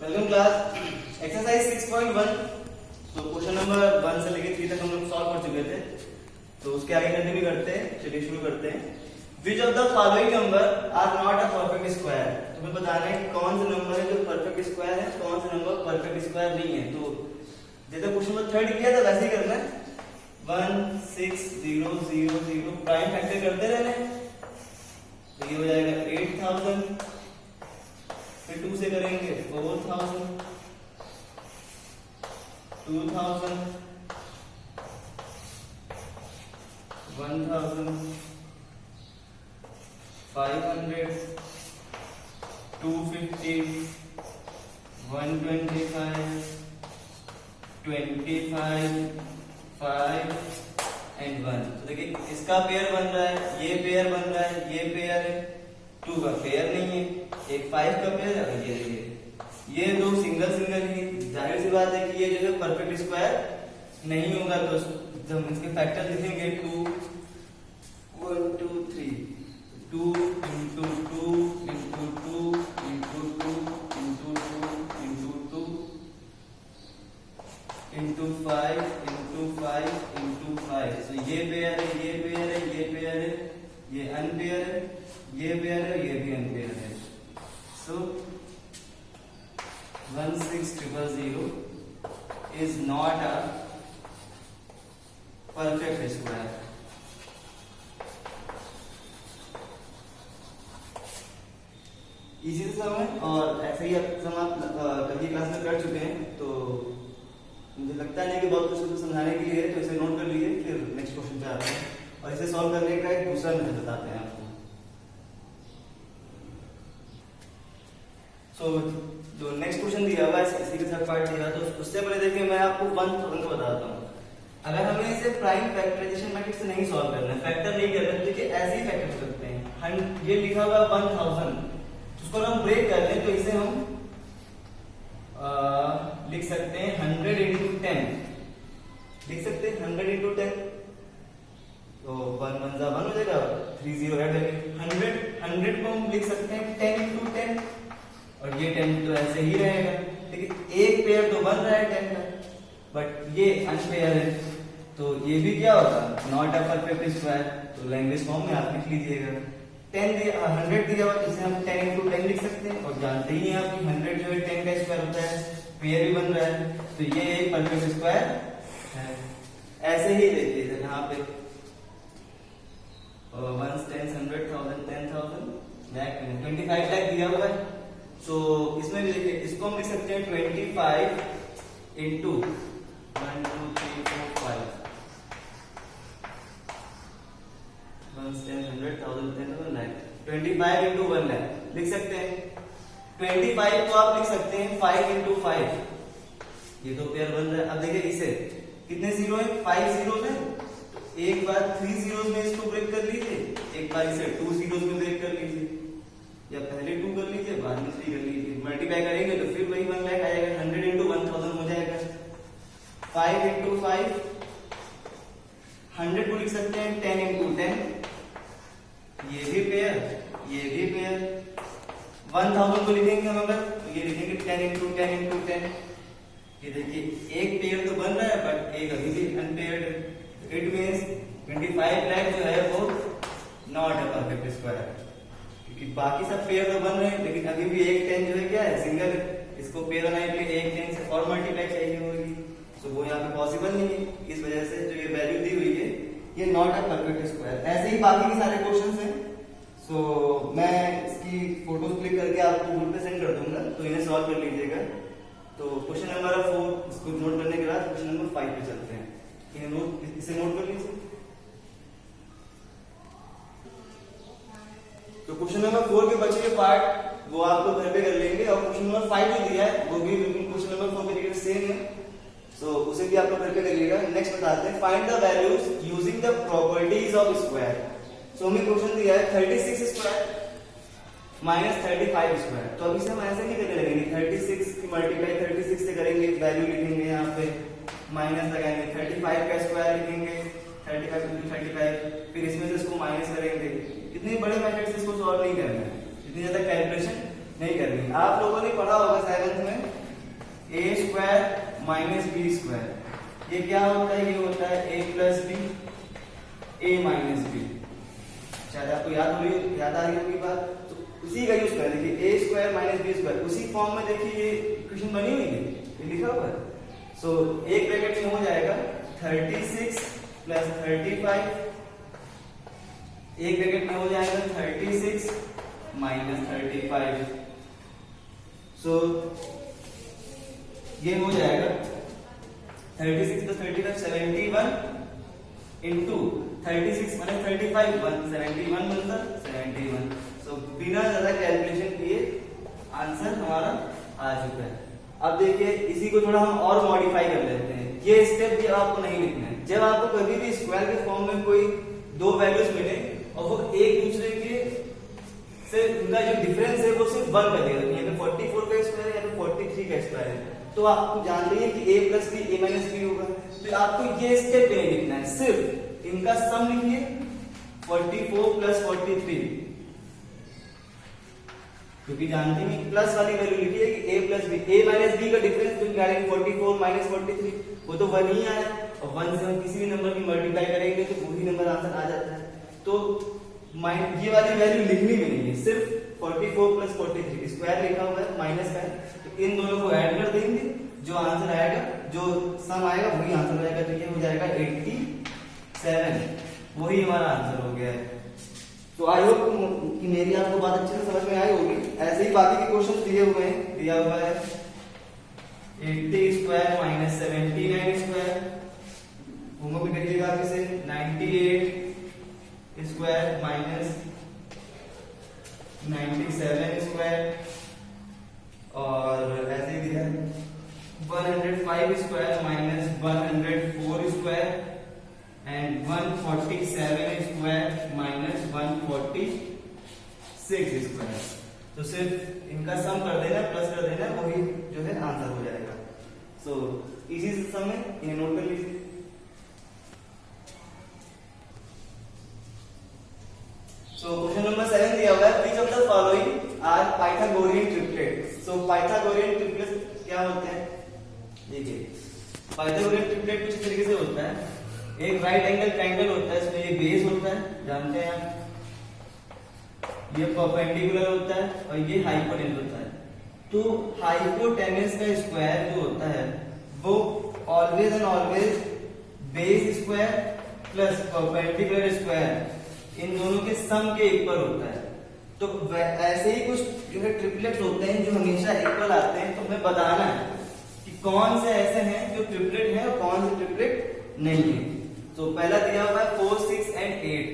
Welcome class exercise 6.1। तो question number 1 से लेकर 3 तक हम लोग सॉल्व कर चुके थे, तो उसके आगे कंटिन्यू करते हैं। चलिए शुरू करते हैं। Which of the following number are not a perfect square. तुम्हें बताना है कौन से नंबर है जो परफेक्ट स्क्वायर है, कौन से नंबर परफेक्ट स्क्वायर नहीं है। तो जैसे क्वेश्चन नंबर 3 किया था वैसे ही करना है। 1 6 0 0 0 प्राइम फैक्टर करते रहना है। तो ये हो जाएगा 8000, फिर 2 से करेंगे 4000, 2000, 1000, 500, 250, 125, 25, 5 एंड 1। तो देखिए इसका पेयर बन रहा है, ये पेयर बन रहा है, ये पेयर है, 2 का पेयर नहीं है, एक 5 का पेयर है, ये देखिए ये दो सिंगल सिंगल ही। जाहिर सी बात है कि ये जो है परफेक्ट स्क्वायर नहीं होगा। तो जब हम इसके फैक्टर लिखेंगे 2 1 2 3 2 into 2 into 2 into 2 into 2 into 2 into 5 into 5 into 5। तो ये पेयर है, ये पेयर है, ये पेयर है, ये अनपेयर है, ये पेयर है, ये भी अनपेयर है। सो 16000 is not a perfect square। इसी से समझ, और ऐसे ही आप कल की क्लास में कर चुके हैं। तो मुझे लगता नहीं कि बहुत कुछ समझाने के लिए है, तो इसे नोट कर लीजिए। फिर नेक्स्ट क्वेश्चन पे आते हैं और इसे सॉल्व करने का एक दूसरा मेथड बताते हैं आपको। सो जो नेक्स्ट क्वेश्चन दिया हुआ है इसी के साथ पार्ट दिया, तो उससे पहले देखिए मैं आपको 1000 का बताता हूँ। अगर हमें इसे प्राइम फैक्टराइजेशन मेथड से नहीं सॉल्व करना है, फैक्टर नहीं करना है, तो देखिए ऐसे ही फैक्टर कर सकते हैं। ये लिखा हुआ 1000, उसको हम ब्रेक कर लें तो इसे हम लिख सकते हैं 100 into 10। लिख सकते हैं 100 into 10। तो 1 1 जा 1 हो जाएगा, 3 0 ऐड करेंगे। 100 को हम लिख सकते हैं 10 into 10, और ये 10 तो ऐसे ही रहेगा। लेकिन एक पेयर तो बन रहा है 10 का, बट ये अनपेयर है, तो ये भी क्या होगा, नॉट अ परफेक्ट स्क्वायर। तो लैंग्वेज फॉर्म में आप लिख लीजिएगा। 100 दिया हुआ, इसे हम 10 into 10 लिख सकते हैं। और जानते ही हैं आप कि 100 जो है 10 का स्क्वायर होता है, पेयर भी बन रहा है, तो ये एक परफेक्ट स्क्वायर है। ऐसे ही देखिए यहाँ पे 1 10 100 1000 10,000 लाख 25 लाख दिया हुआ है। सो इसमें भी देखिए, इसको हम लिख सकते हैं 25 into 1 2 3 4 5 1 10 100 1000 10,000 लाख 25 into 1 लाख लिख सकते हैं। 25 को आप लिख सकते हैं 5 into 5, ये तो पेयर बन रहा है। अब देखिए इसे कितने जीरो है, 5 जीरो है। एक बार 3 जीरोस में इसको ब्रेक कर लीजिए, एक बार इसे 2 जीरोस में ब्रेक कर लीजिए, या पहले 2 कर लीजिए बाद में 3 कर लीजिए। मल्टीप्लाई करेंगे तो फिर वही 1 लाख आएगा। 100 into 1000 हो जाएगा। 5 into 5 100 को लिख सकते हैं 10 into 10, ये भी पेयर, ये भी पेयर। 1000 को लिखेंगे हम अगर, तो ये लिखेंगे 10 into 10 into 10। ये देखिए एक पेयर तो बन रहा है, बट एक अभी भी अनपेयर्ड है। इट मींस 25 लाख जो है वो नॉट अ परफेक्ट स्क्वायर, क्योंकि बाकी सब पेयर तो बन रहे हैं, लेकिन अभी भी एक 10 जो है क्या है, सिंगल है। इसको पेयर बनाने के लिए एक 10 से और मल्टीप्लाई चाहिए होगी, तो वो यहाँ पे पॉसिबल नहीं है। इस वजह से जो ये वैल्यू दी हुई है ये नॉट अ परफेक्ट स्क्वायर। ऐसे ही बाकी के सारे क्वेश्चंस हैं। सो मैं इसकी फोटोज क्लिक करके आपको ग्रुप पे सेंड कर दूंगा, तो इन्हें सॉल्व कर लीजिएगा। तो क्वेश्चन नंबर 4 इसको नोट करने के बाद क्वेश्चन नंबर 5 पे चलते हैं। इसे नोट कर लीजिए। तो क्वेश्चन नंबर 4 के बचे के पार्ट वो आप लोग घर पे कर लेंगे, और क्वेश्चन नंबर 5 जो दिया है वो भी बिल्कुल क्वेश्चन नंबर 4 के रिलेटेड सेम है। सो उसे भी आप लोग घर पे करिएगा। नेक्स्ट बताते हैं, find the values using the properties of square. So हमें क्वेश्चन दिया है 36 स्क्वायर माइनस 35 स्क्वायर। तो अभी से हम ऐसे नहीं करने लगेंगे, 36 की मल्टीप्लाई 36 से करेंगे, वैल्यू लिखेंगे यहाँ पे, माइनस लगाएंगे, 35 का स्क्वायर लिखेंगे, 35 into 35, फिर इसमें से इसको माइनस करेंगे। इतने बड़े मेथड से इसको सॉल्व नहीं करना है, इतनी ज्यादा कैलकुलेशन नहीं करनी। आप लोगों ने पढ़ा होगा 7th में a square minus B square. ये क्या होता है? ये होता है a plus B a minus B. शायद आपको याद आ रही होगी बात, तो उसी का यूज करें। देखिए a square minus B square, उसी फॉर्म में देखिए ये इक्वेशन बनी हुई है, ये लिखा हुआ है। सो एक ब्रैकेट में हो जाएगा 36 प्लस 35, एक ब्रैकेट में हो जाएगा 36 माइनस 35। सो ये हो जाएगा 36 प्लस 35 71 इंटू 36 माइनस 35 171 बनता 71। सो बिना ज्यादा कैलकुलेशन किए आंसर हमारा आ चुका है। अब देखिए इसी को थोड़ा हम और मॉडिफाई कर लेते हैं। ये स्टेप भी आपको नहीं लिखना है। जब आपको कभी भी स्क्वायर के फॉर्म में कोई दो वैल्यूज मिले और वो एक दूसरे के से उनका जो डिफरेंस है वो सिर्फ 1 कर देगा, यहाँ पे 44 का स्क्वायर है, यहाँ पे 43 का स्क्वायर है, तो आपको जान लीजिए कि a plus B a minus B होगा। तो आपको ये स्टेप नहीं लिखना है, सिर्फ इनका सम लिखिए 44 प्लस 43, क्योंकि जानते हैं प्लस वाली वैल्यू लिखिए कि a plus B a minus B का डिफरेंस जो निकालेंगे 44 माइनस 43 वो तो 1 ही आया, और 1 से हम किसी भी नंबर की मल्टीप्लाई करेंगे तो वही नंबर आंसर आ जाता है। तो ये वाली वैल्यू लिखनी भी नहीं है, सिर्फ 44 प्लस 43 स्क्वायर लिखा हुआ है, माइनस का है, तो इन दोनों को ऐड कर देंगे, जो आंसर आएगा, जो सम आएगा वही आंसर आएगा। तो ये हो जाएगा 87, वही हमारा आंसर हो गया है। तो आई होप कि मेरी आपको बात अच्छे से समझ में आई होगी। ऐसे ही बाकी के क्वेश्चन दिए हुए हैं, दिया हुआ है 80 स्क्वायर माइनस 79 स्क्वायर, होमवर्क भी करिएगा आप इसे। 98 स्क्वायर माइनस 97 स्क्वायर, और ऐसे ही दिया है 105 square minus 104 square and 147 square minus 146 square. तो सिर्फ इनका सम कर देना, प्लस कर देना, वही जो है आंसर हो जाएगा। सो इसी सम में इन्हें नोट कर लीजिए। So question number 7 दिया हुआ है, which of the following are Pythagorean triplets? So Pythagorean triplets क्या होते हैं? देखिए Pythagorean triplet कुछ तरीके से होता है। एक राइट एंगल ट्रायंगल होता है, इसमें ये बेस होता है, जानते हैं आप, ये परपेंडिकुलर होता है और ये हाइपोटेन्यूज होता है। तो हाइपोटेन्यूज का स्क्वायर जो होता है वो always and always base square plus perpendicular square इन दोनों के सम के इक्वल होता है। तो ऐसे ही कुछ जो है ट्रिपलेट्स होते हैं जो हमेशा इक्वल आते हैं, तो हमें बताना है कि कौन से ऐसे हैं जो ट्रिपलेट हैं और कौन से ट्रिपलेट नहीं है। तो पहला दिया हुआ है 4, 6 एंड 8।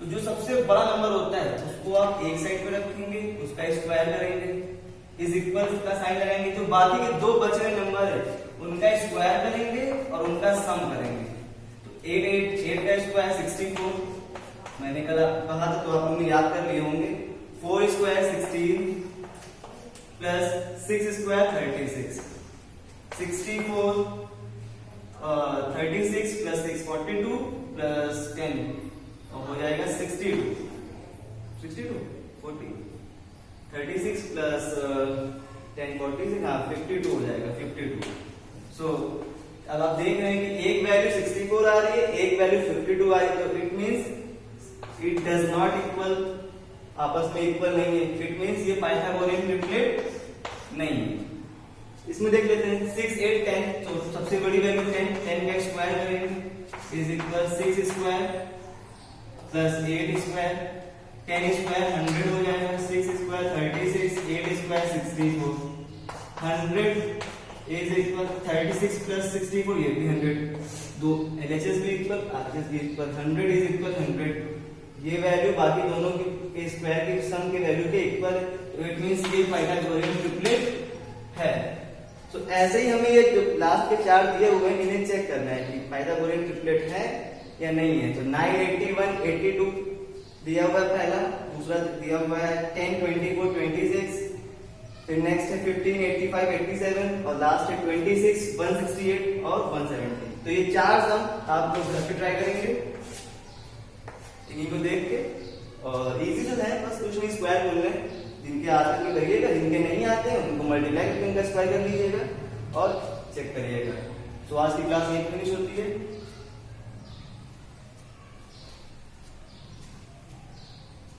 तो जो सबसे बड़ा नंबर होता है उसको आप एक साइड पे रखेंगे, उसका स्क्वायर करेंगे, इज इक्वल का साइन लगाएंगे, जो बाकी के दो बचे हुए नंबर है उनका स्क्वायर करेंगे और उनका सम करेंगे। तो 8 का स्क्वायर 64, मैंने कहा था तो आप लोग याद कर लिए होंगे। 4 square 16 plus 6 square 36, 64 36 plus 6 42 plus 10 हो जाएगा 62 40 36 प्लस 10 46 हाँ 52 हो जाएगा 52। सो अब आप देख रहे हैं कि एक वैल्यू 64 आ रही है, एक वैल्यू 52 आ रही है, तो it means it does not equal, आपस में इक्वल नहीं है। इट मींस ये पाइथागोरियन ट्रिपलेट नहीं है। इसमें देख लेते हैं 6 8 10, तो सबसे बड़ी वैल्यू 10 का स्क्वायर करेंगे is equal 6 square plus 8 square, 10 square 100 हो जाएगा, 6 square 36, 8 square 64, 100 is equal 36 plus 64 ये भी 100, दो LHS भी इक्वल RHS भी इक्वल, 100 इज इक्वल 100। ये वैल्यू बाकी दोनों के स्क्वायर के सम के वैल्यू के इक्वल है, तो इट मींस ये पाइथागोरियन ट्रिपलेट है। तो ऐसे ही हमें ये जो लास्ट के 4 दिए हुए हैं इन्हें चेक करना है कि पाइथागोरियन ट्रिपलेट है या नहीं है। तो 9 81 82 दिया हुआ है पहला, दूसरा दिया हुआ है 10 24 26, फिर नेक्स्ट है 15 85 87 और लास्ट है 26 168 और 170। तो ये 4 सम आप लोग घर पे ट्राई करेंगे इन्हीं को देख के, और इजी तो है, बस कुछ नहीं स्क्वायर बोल रहे हैं, जिनके आते हैं उनके करिएगा, जिनके नहीं आते हैं उनको मल्टीप्लाई करके उनका स्क्वायर कर लीजिएगा और चेक करिएगा। तो आज की क्लास यही फिनिश होती है।